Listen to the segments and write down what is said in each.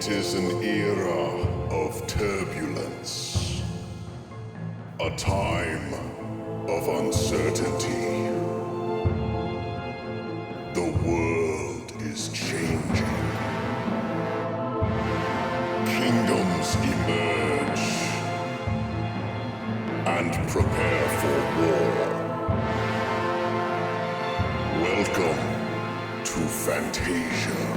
It is an era of turbulence, a time of uncertainty. The world is changing. Kingdoms emerge and prepare for war. Welcome to Fantasia.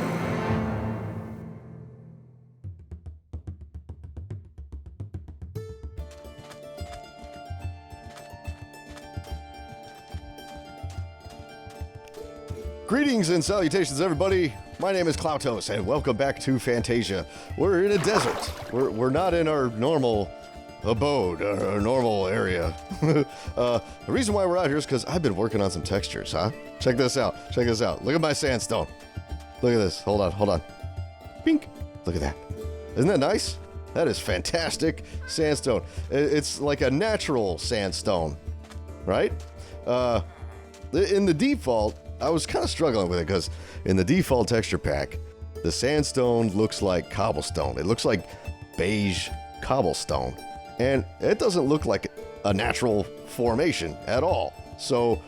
Greetings and salutations, everybody. My name is Cloutos, and welcome back to Fantasia. We're in a desert. We're not in our normal abode, our normal area. The reason why we're out here is because I've been working on some textures, huh? Check this out. Check this out. Look at my sandstone. Look at this. Hold on. Bink. Look at that. Isn't that nice? That is fantastic sandstone. It's like a natural sandstone, right? In the default, I was kind of struggling with it because in the default texture pack, the sandstone looks like cobblestone. It looks like beige cobblestone. And it doesn't look like a natural formation at all. So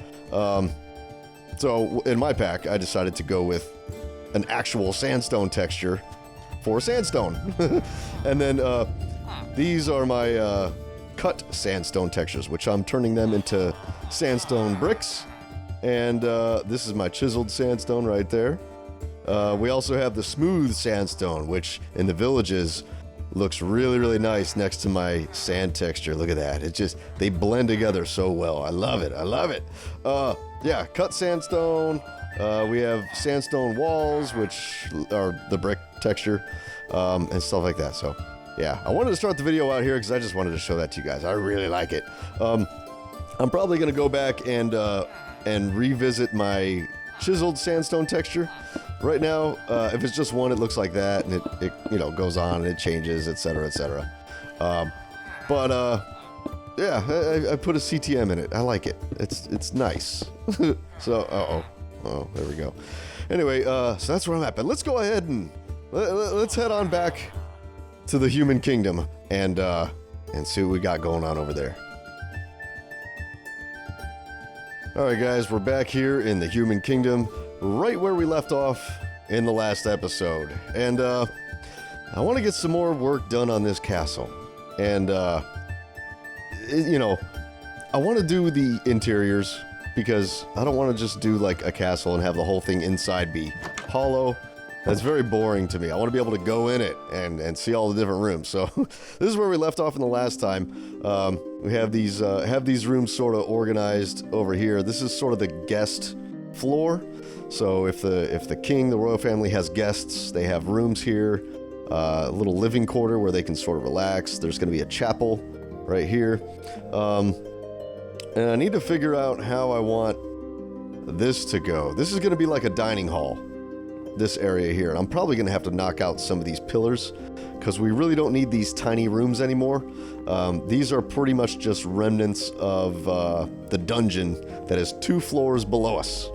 in my pack, I decided to go with an actual sandstone texture for sandstone. And then these are my cut sandstone textures, which I'm turning them into sandstone bricks. And this is my chiseled sandstone right there. We also have the smooth sandstone, which in the villages looks really nice next to my sand texture. Look at that. It just, they blend together so well. I love it. Yeah, cut sandstone. We have sandstone walls, which are the brick texture, and stuff like that. So yeah, I wanted to start the video out here because I just wanted to show that to you guys. I really like it. I'm probably going to go back and revisit my chiseled sandstone texture. Right now, if it's just one, it looks like that, and it goes on and it changes, etc., etc. Yeah, I put a CTM in it. I like it. It's nice. So, there we go. Anyway, so that's where I'm at. But let's go ahead and let's head on back to the human kingdom and see what we got going on over there. Alright guys, we're back here in the human kingdom, right where we left off in the last episode. And I want to get some more work done on this castle. And, I want to do the interiors, because I don't want to just do like a castle and have the whole thing inside be hollow. That's very boring to me. I want to be able to go in it and see all the different rooms. So this is where we left off in the last time. We have these rooms sort of organized over here. This is sort of the guest floor. So if the king, the royal family has guests, they have rooms here. A little living quarter where they can sort of relax. There's going to be a chapel right here. And I need to figure out how I want this to go. This is going to be like a dining hall. This area here. I'm probably going to have to knock out some of these pillars because we really don't need these tiny rooms anymore. These are pretty much just remnants of the dungeon that is 2 floors below us.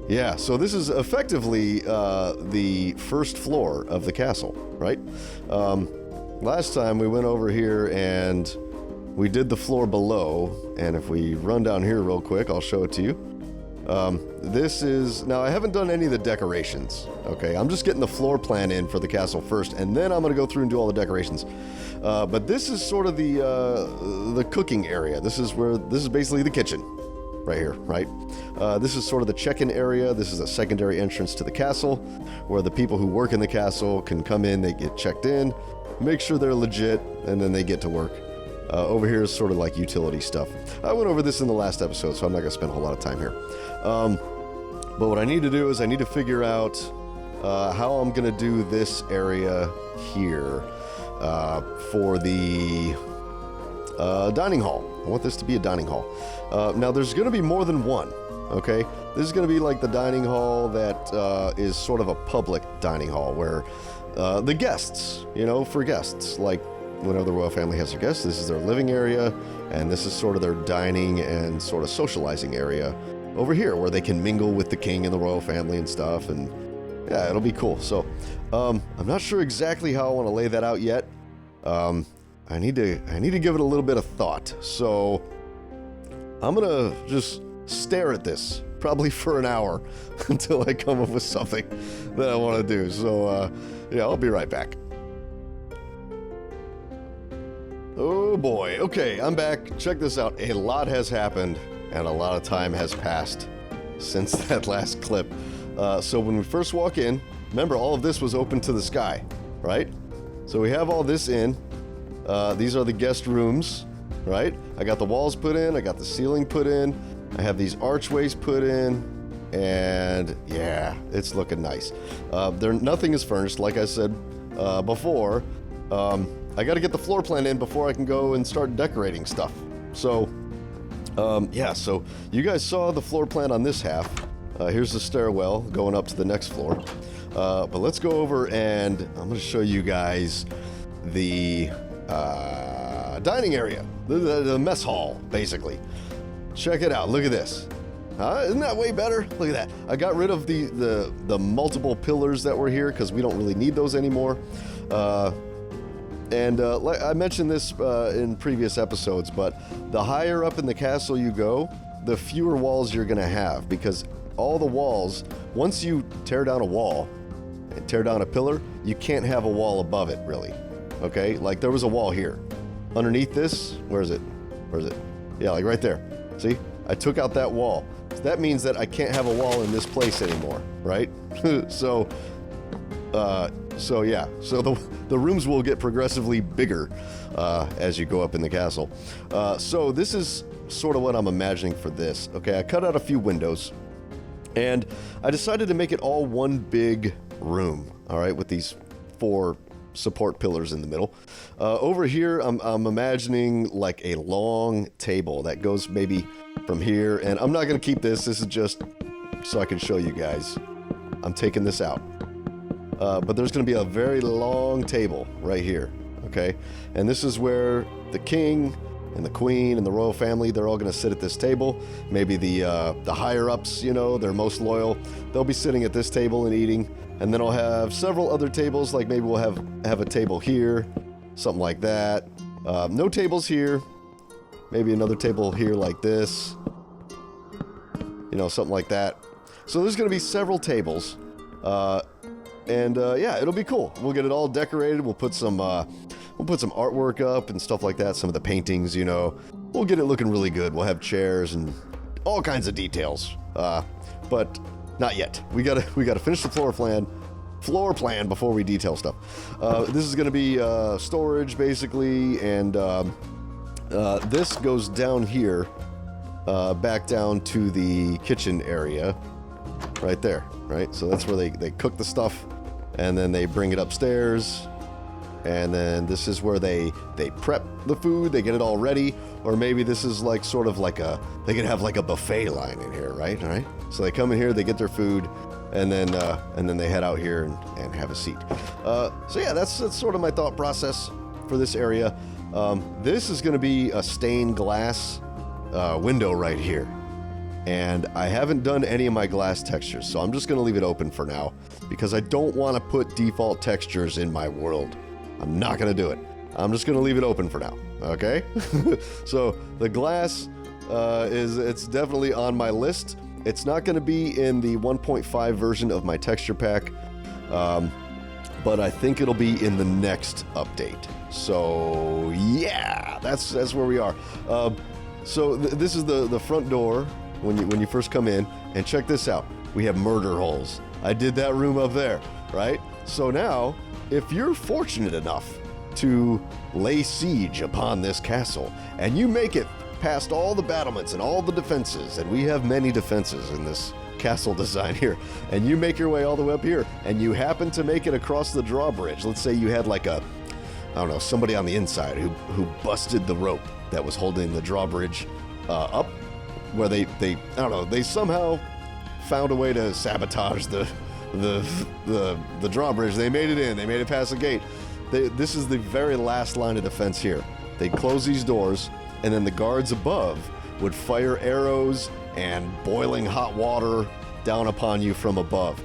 Yeah, so this is effectively the first floor of the castle, right? Last time we went over here and we did the floor below, and if we run down here real quick, I'll show it to you. This is, now I haven't done any of the decorations, okay? I'm just getting the floor plan in for the castle first, and then I'm going to go through and do all the decorations. But this is sort of the cooking area. This is basically the kitchen, right here, right? This is sort of the check-in area. This is a secondary entrance to the castle, where the people who work in the castle can come in, they get checked in, make sure they're legit, and then they get to work. Over here is sort of like utility stuff. I went over this in the last episode, so I'm not going to spend a whole lot of time here. But what I need to do is I need to figure out how I'm going to do this area here for the dining hall. I want this to be a dining hall. Now, there's going to be more than one, okay? This is going to be like the dining hall that is sort of a public dining hall where the guests, for guests, like whenever the royal family has their guests, this is their living area, and this is sort of their dining and sort of socializing area over here, where they can mingle with the king and the royal family and stuff, and yeah, it'll be cool. So, I'm not sure exactly how I want to lay that out yet. I need to give it a little bit of thought. So, I'm gonna just stare at this probably for an hour until I come up with something that I want to do. So, yeah, I'll be right back. Oh boy. Okay, I'm back. Check this out. A lot has happened and a lot of time has passed since that last clip. So when we first walk in, remember all of this was open to the sky, right? So we have all this in. These are the guest rooms, right? I got the walls put in. I got the ceiling put in. I have these archways put in. And yeah, it's looking nice. Nothing is furnished, like I said before. I got to get the floor plan in before I can go and start decorating stuff. So, yeah, so you guys saw the floor plan on this half. Here's the stairwell going up to the next floor. But let's go over and I'm going to show you guys the dining area, the mess hall, basically. Check it out. Look at this. Isn't that way better? Look at that. I got rid of the multiple pillars that were here because we don't really need those anymore. And like I mentioned this in previous episodes, but the higher up in the castle you go, the fewer walls you're going to have, because all the walls, once you tear down a wall and tear down a pillar, you can't have a wall above it, really. Okay? Like there was a wall here. Underneath this, where is it? Where is it? Yeah, like right there. See? I took out that wall. So that means that I can't have a wall in this place anymore, right? So yeah, so the rooms will get progressively bigger as you go up in the castle. So this is sort of what I'm imagining for this. Okay, I cut out a few windows, and I decided to make it all one big room, all right, with these 4 support pillars in the middle. Over here, I'm imagining like a long table that goes maybe from here, and I'm not going to keep this. This is just so I can show you guys. I'm taking this out. But there's going to be a very long table right here, okay? And this is where the king and the queen and the royal family, they're all going to sit at this table. Maybe the higher-ups, you know, they're most loyal. They'll be sitting at this table and eating. And then I'll have several other tables, like maybe we'll have a table here, something like that. No tables here. Maybe another table here like this. You know, something like that. So there's going to be several tables. Yeah, it'll be cool. We'll get it all decorated. We'll put some artwork up and stuff like that. Some of the paintings, you know. We'll get it looking really good. We'll have chairs and all kinds of details. But not yet. We gotta finish the floor plan before we detail stuff. This is gonna be storage basically, and this goes down here, back down to the kitchen area, right there. Right, so that's where they cook the stuff, and then they bring it upstairs, and then this is where they prep the food, they get it all ready, or maybe this is like sort of like they could have like a buffet line in here, right? All right, so they come in here, they get their food, and then they head out here and have a seat. So yeah, that's sort of my thought process for this area. This is going to be a stained glass window right here. And I haven't done any of my glass textures, so I'm just going to leave it open for now, because I don't want to put default textures in my world. I'm not going to do it. I'm just going to leave it open for now, okay? So the glass it's definitely on my list. It's not going to be in the 1.5 version of my texture pack, but I think it'll be in the next update. So yeah, that's where we are. So this is the front door. When you first come in, and check this out. We have murder holes. I did that room up there, right? So now, if you're fortunate enough to lay siege upon this castle, and you make it past all the battlements and all the defenses, and we have many defenses in this castle design here, and you make your way all the way up here, and you happen to make it across the drawbridge. Let's say you had like I don't know, somebody on the inside who busted the rope that was holding the drawbridge up, where they I don't know, they somehow found a way to sabotage the drawbridge. They made it in. They made it past the gate. This is the very last line of defense here. They'd close these doors, and then the guards above would fire arrows and boiling hot water down upon you from above.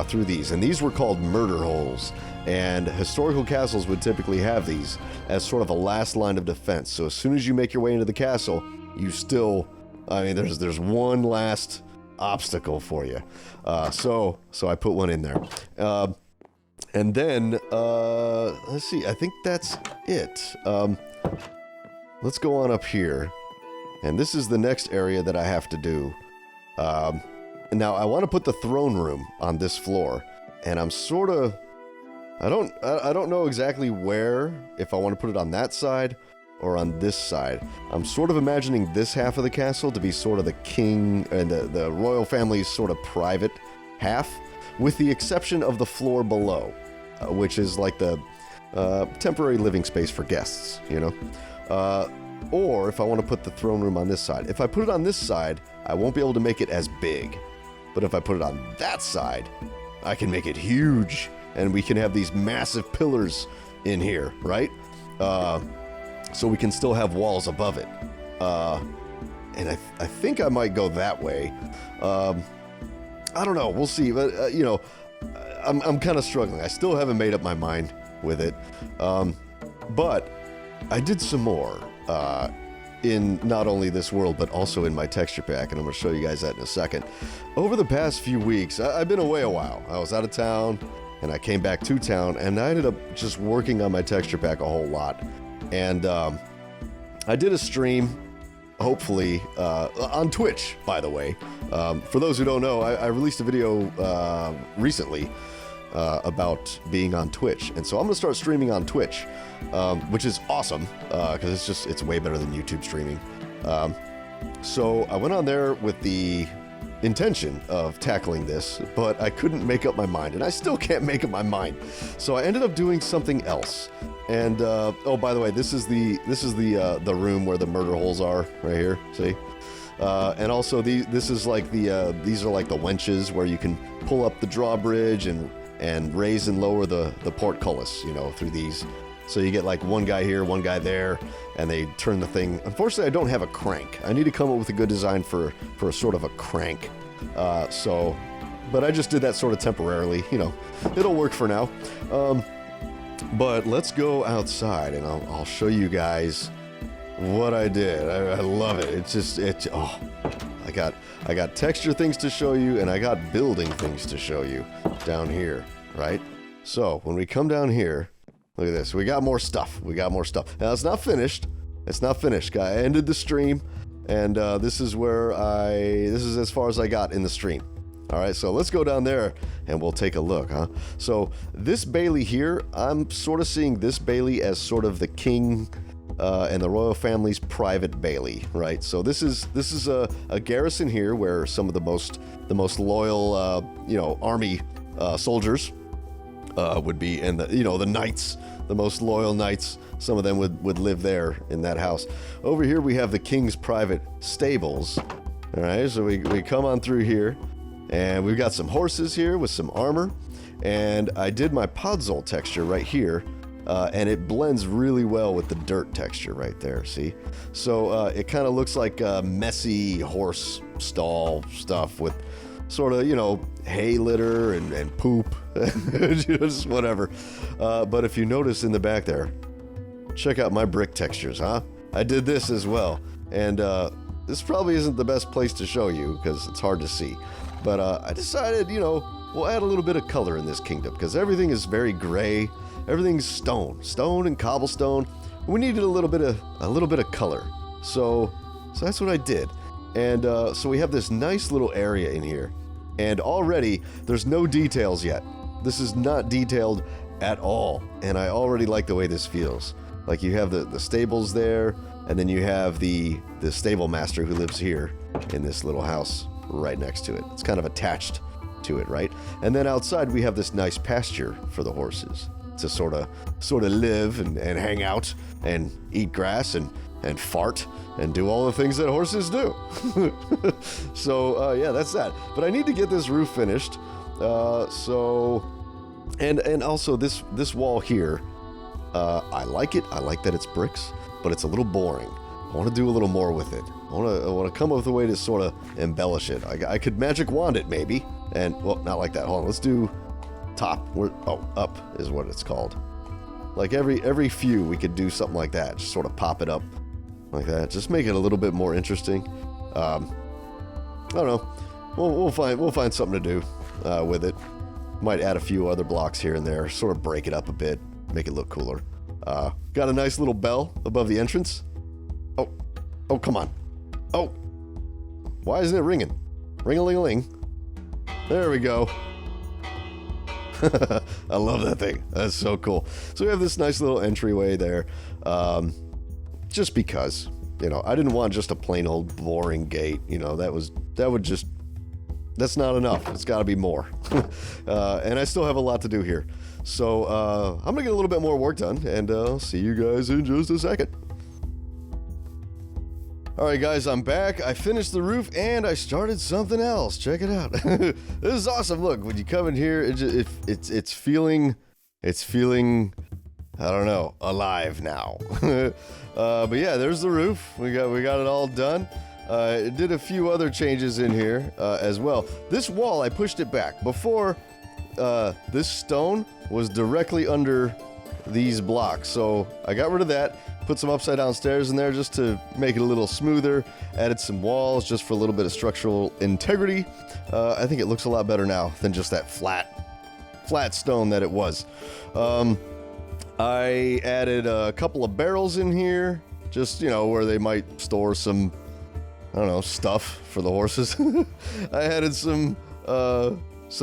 through these. And these were called murder holes. And historical castles would typically have these as sort of a last line of defense. So as soon as you make your way into the castle, you still, I mean, there's one last obstacle for you. So I put one in there. And then, let's see, I think that's it. Let's go on up here. And this is the next area that I have to do. Now, I want to put the throne room on this floor. And I'm sort of... I don't know exactly where, if I want to put it on that side or on this side. I'm sort of imagining this half of the castle to be sort of the king and the royal family's sort of private half, with the exception of the floor below, which is like the temporary living space for guests, you know? Or if I want to put the throne room on this side. If I put it on this side, I won't be able to make it as big. But if I put it on that side, I can make it huge. And we can have these massive pillars in here, right? So we can still have walls above it. And I think I might go that way. I don't know. We'll see. But, you know, I'm kind of struggling. I still haven't made up my mind with it. But I did some more in not only this world, but also in my texture pack. And I'm going to show you guys that in a second. Over the past few weeks, I've been away a while. I was out of town. And I came back to town, and I ended up just working on my texture pack a whole lot. And I did a stream, hopefully, on Twitch, by the way. For those who don't know, I released a video recently about being on Twitch. And so I'm going to start streaming on Twitch, which is awesome, because it's way better than YouTube streaming. So I went on there with the intention of tackling this, but I couldn't make up my mind, and I still can't make up my mind. So I ended up doing something else. And oh, by the way, this is the room where the murder holes are right here. See, and also this is like these are like the wenches where you can pull up the drawbridge and raise and lower the portcullis, you know, through these. So you get like one guy here, one guy there, and they turn the thing. Unfortunately, I don't have a crank. I need to come up with a good design for a sort of a crank. But I just did that sort of temporarily. You know, it'll work for now. But let's go outside, and I'll show you guys what I did. I love it. Oh, I got texture things to show you, and I got building things to show you down here, right? So when we come down here, look at this. We got more stuff. Now, it's not finished. I ended the stream, and this is as far as I got in the stream. All right, so let's go down there, and we'll take a look, huh? So this Bailey here, I'm sort of seeing this Bailey as sort of the king and the royal family's private Bailey, right? So this is a garrison here where some of the most loyal, army soldiers would be, and the knights, the most loyal knights, some of them would live there in that house. Over here we have the king's private stables. All right, so we come on through here, and we've got some horses here with some armor, and I did my podzol texture right here, and it blends really well with the dirt texture right there, see? So it kind of looks like messy horse stall stuff with sort of, hay litter and poop, just whatever. But if you notice in the back there, check out my brick textures, huh? I did this as well. And this probably isn't the best place to show you because it's hard to see. But I decided, we'll add a little bit of color in this kingdom because everything is very gray. Everything's stone and cobblestone. We needed a little bit of color. So that's what I did. And so we have this nice little area in here. And already, there's no details yet. This is not detailed at all. And I already like the way this feels. Like you have the stables there, and then you have the stable master who lives here in this little house right next to it. It's kind of attached to it, right? And then outside, we have this nice pasture for the horses to sort of live and hang out and eat grass and fart and do all the things that horses do. So yeah, that's that. But I need to get this roof finished. And also this wall here, I like it. I like that it's bricks, but it's a little boring. I want to do a little more with it. I want to come up with a way to sort of embellish it. I could magic wand it maybe. And, well, not like that. Hold on, let's do top. Up is what it's called. Like every few, we could do something like that. Just sort of pop it up like that. Just make it a little bit more interesting. I don't know. We'll find something to do with it. Might add a few other blocks here and there. Sort of break it up a bit. Make it look cooler. Got a nice little bell above the entrance. Oh, come on. Oh. Why isn't it ringing? Ring-a-ling-a-ling. There we go. I love that thing. That's so cool. So we have this nice little entryway there. Just because, I didn't want just a plain old boring gate. That's not enough. It's got to be more. And I still have a lot to do here. So I'm going to get a little bit more work done, and I'll see you guys in just a second. Alright guys, I'm back. I finished the roof and I started something else. Check it out. This is awesome. Look, when you come in here, it's feeling, I don't know, alive now. But yeah, there's the roof. We got it all done. It did a few other changes in here as well. This wall, I pushed it back. Before, this stone was directly under these blocks. So I got rid of that. Put some upside down stairs in there just to make it a little smoother. Added some walls just for a little bit of structural integrity. I think it looks a lot better now than just that flat stone that it was. I added a couple of barrels in here, just, where they might store some, I don't know, stuff for the horses. I added some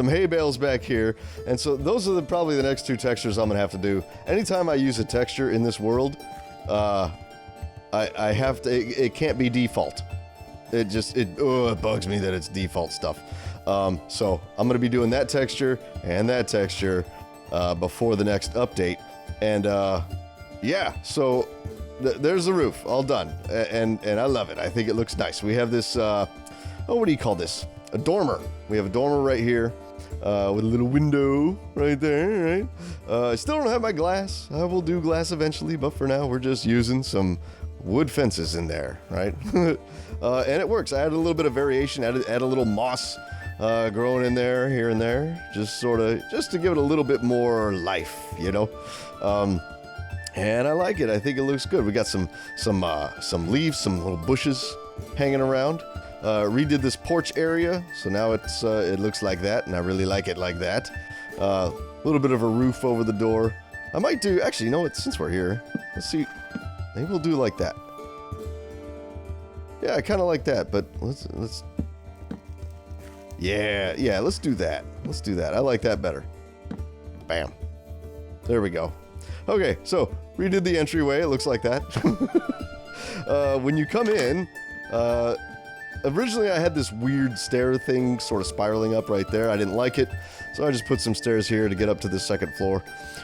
hay bales back here, and so those are probably the next two textures I'm gonna have to do. Anytime I use a texture in this world, I have to. It can't be default. It bugs me that it's default stuff. So I'm gonna be doing that texture and that texture before the next update, and yeah. So there's the roof, all done, and I love it. I think it looks nice. We have this. What do you call this? A dormer. We have a dormer right here. With a little window right there, right? I still don't have my glass. I will do glass eventually, but for now, we're just using some wood fences in there, right? And it works. I added a little bit of variation, add a little moss growing in there, here and there, just to give it a little bit more life, and I like it. I think it looks good. We got some leaves, some little bushes hanging around. Redid this porch area, so now it looks like that, and I really like it like that. A little bit of a roof over the door. I might do, actually, since we're here, let's see, maybe we'll do like that. Yeah, I kind of like that, but let's, yeah, let's do that. Let's do that. I like that better. Bam. There we go. Okay, so redid the entryway. It looks like that. When you come in, originally I had this weird stair thing sort of spiraling up right there. I didn't like it, so I just put some stairs here to get up to the second floor.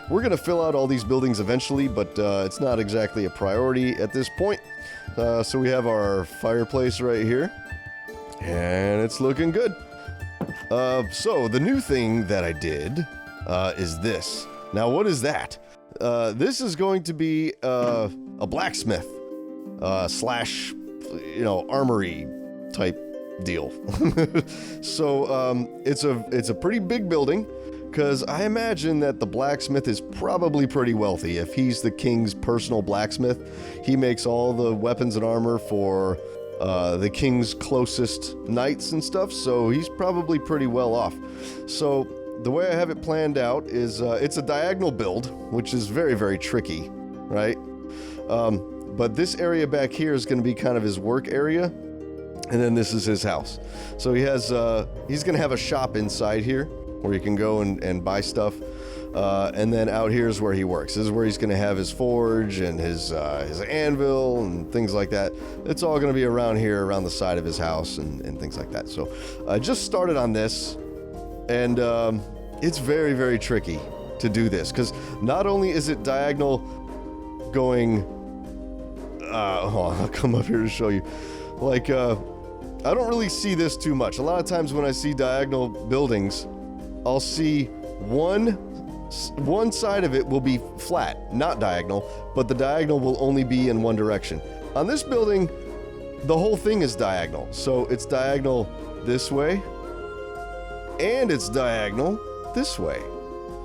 We're going to fill out all these buildings eventually, but it's not exactly a priority at this point. So we have our fireplace right here, and it's looking good. So the new thing that I did is this. Now, what is that? This is going to be a blacksmith slash, armory type deal. So it's a pretty big building, because I imagine that the blacksmith is probably pretty wealthy. If he's the king's personal blacksmith, he makes all the weapons and armor for the king's closest knights and stuff, so he's probably pretty well off. So the way I have it planned out is it's a diagonal build, which is very, very tricky, right? But this area back here is going to be kind of his work area, and then this is his house. So he's going to have a shop inside here where you can go and buy stuff, and then out here is where he works. This is where he's going to have his forge and his anvil and things like that. It's all going to be around here, around the side of his house and things like that. So I just started on this, and it's very, very tricky to do this, because not only is it diagonal going, hold on, I'll come up here to show you. Like, I don't really see this too much. A lot of times when I see diagonal buildings, I'll see one side of it will be flat, not diagonal, but the diagonal will only be in one direction. On this building, the whole thing is diagonal. So it's diagonal this way, and it's diagonal this way,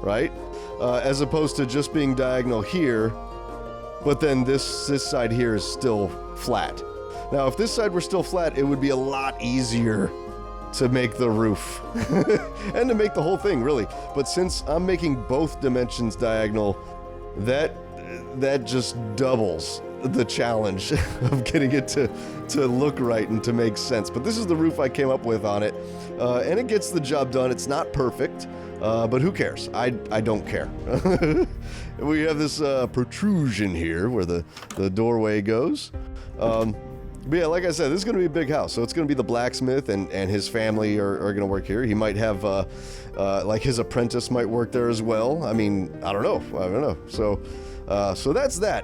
right? As opposed to just being diagonal here, but then this side here is still flat. Now, if this side were still flat, it would be a lot easier to make the roof and to make the whole thing, really. But since I'm making both dimensions diagonal, that just doubles the challenge of getting it to look right and to make sense. But this is the roof I came up with on it, and it gets the job done. It's not perfect, but who cares? I don't care. We have this protrusion here where the doorway goes. But yeah, like I said, this is going to be a big house. So it's going to be the blacksmith and his family are going to work here. He might have, like his apprentice might work there as well. I mean, I don't know. So that's that.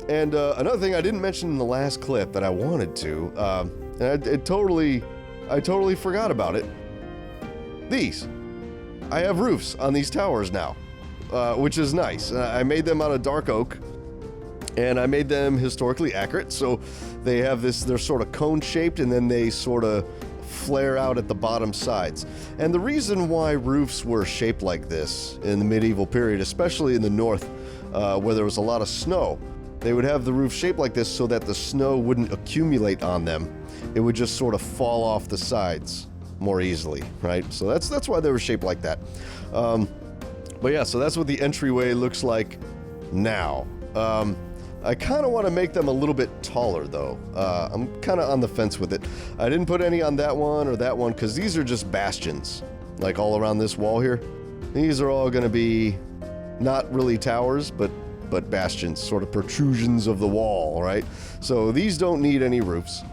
And another thing I didn't mention in the last clip that I wanted to, and I totally forgot about it. These. I have roofs on these towers now, which is nice. I made them out of dark oak. And I made them historically accurate, so they have this, they're sort of cone-shaped, and then they sort of flare out at the bottom sides. And the reason why roofs were shaped like this in the medieval period, especially in the north, where there was a lot of snow, they would have the roof shaped like this so that the snow wouldn't accumulate on them. It would just sort of fall off the sides more easily, right? So that's why they were shaped like that. But yeah, so that's what the entryway looks like now. I kind of want to make them a little bit taller, though. I'm kind of on the fence with it. I didn't put any on that one or that one, because these are just bastions, like all around this wall here. These are all going to be not really towers, but bastions, sort of protrusions of the wall, right? So these don't need any roofs.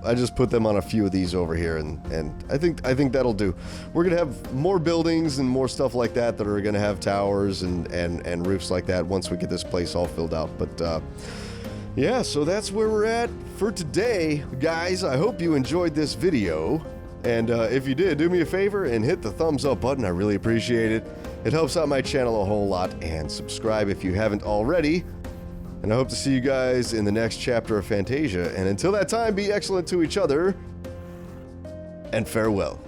I just put them on a few of these over here, and I think that'll do. We're gonna have more buildings and more stuff like that are gonna have towers and roofs like that once we get this place all filled out. But yeah, so that's where we're at for today, guys. I hope you enjoyed this video, and if you did, do me a favor and hit the thumbs up button. I really appreciate it. It helps out my channel a whole lot, and subscribe if you haven't already. And I hope to see you guys in the next chapter of Fantasia. And until that time, be excellent to each other, and farewell.